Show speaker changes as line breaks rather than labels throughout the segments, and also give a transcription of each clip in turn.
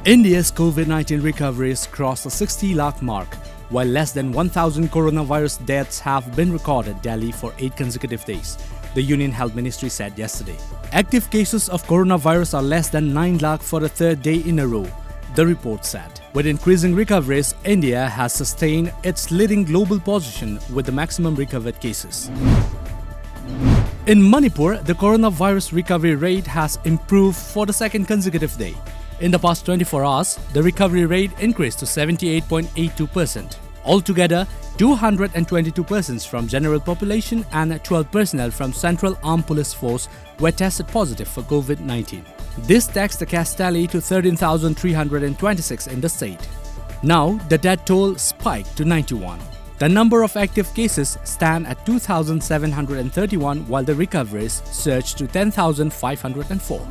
India's COVID-19 recoveries crossed the 60 lakh mark, while less than 1,000 coronavirus deaths have been recorded in Delhi for 8 consecutive days, the Union Health Ministry said yesterday. Active cases of coronavirus are less than 9 lakh for the third day in a row, the report said. With increasing recoveries, India has sustained its leading global position with the maximum recovered cases. In Manipur, the coronavirus recovery rate has improved for the second consecutive day. In the past 24 hours, the recovery rate increased to 78.82%. Altogether, 222 persons from general population and 12 personnel from Central Armed Police Force were tested positive for COVID-19. This takes the case tally to 13,326 in the state. Now, the death toll spiked to 91. The number of active cases stand at 2,731 while the recoveries surged to 10,504.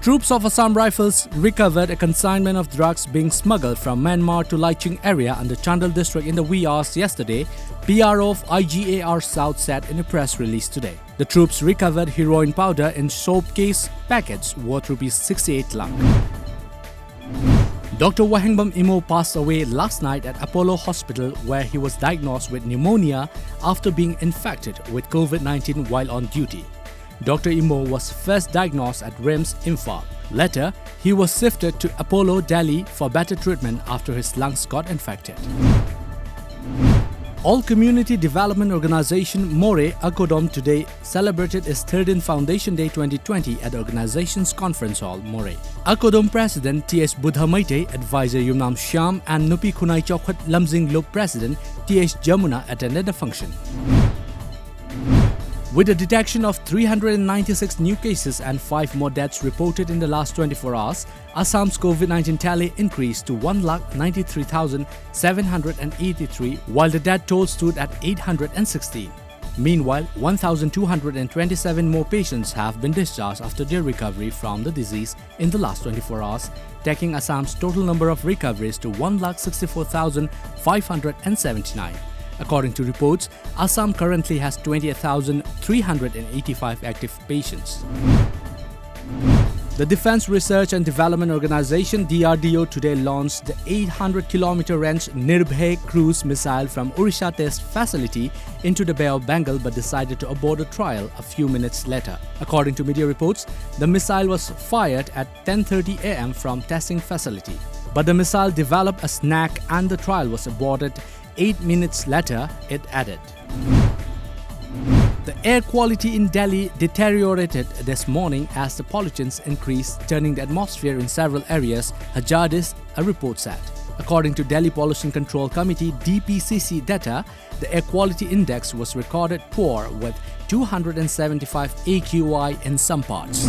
Troops of Assam Rifles recovered a consignment of drugs being smuggled from Myanmar to Laiching area under Chandal district in the wee hours yesterday, PRO of IGAR South said in a press release today. The troops recovered heroin powder in soap case packets worth Rs 68 lakh. Dr. Wahengbam Imo passed away last night at Apollo Hospital where he was diagnosed with pneumonia after being infected with COVID-19 while on duty. Dr. Imo was first diagnosed at RIMS, Imphal. Later, he was shifted to Apollo, Delhi for better treatment after his lungs got infected. All Community Development Organization More Akodom today celebrated its 13th Foundation Day 2020 at the organization's conference hall, More. Akodom President T.S. Buddha Maite, Advisor Yumnam Shyam and Nupi Khunai Chokhat Lamjing Lok President T.S. Jamuna attended the function. With the detection of 396 new cases and 5 more deaths reported in the last 24 hours, Assam's COVID-19 tally increased to 1,93,783 while the death toll stood at 816. Meanwhile, 1,227 more patients have been discharged after their recovery from the disease in the last 24 hours, taking Assam's total number of recoveries to 1,64,579. According to reports, Assam currently has 28,385 active patients. The Defense Research and Development Organization DRDO today launched the 800-kilometer range Nirbhay cruise missile from Odisha test facility into the Bay of Bengal but decided to abort a trial a few minutes later. According to media reports, the missile was fired at 10:30 am from testing facility. But the missile developed a snag and the trial was aborted 8 minutes later, it added. The air quality in Delhi deteriorated this morning as the pollutants increased, turning the atmosphere in several areas hazardous, a report said. According to Delhi Pollution Control Committee DPCC data, the air quality index was recorded poor with 275 AQI in some parts.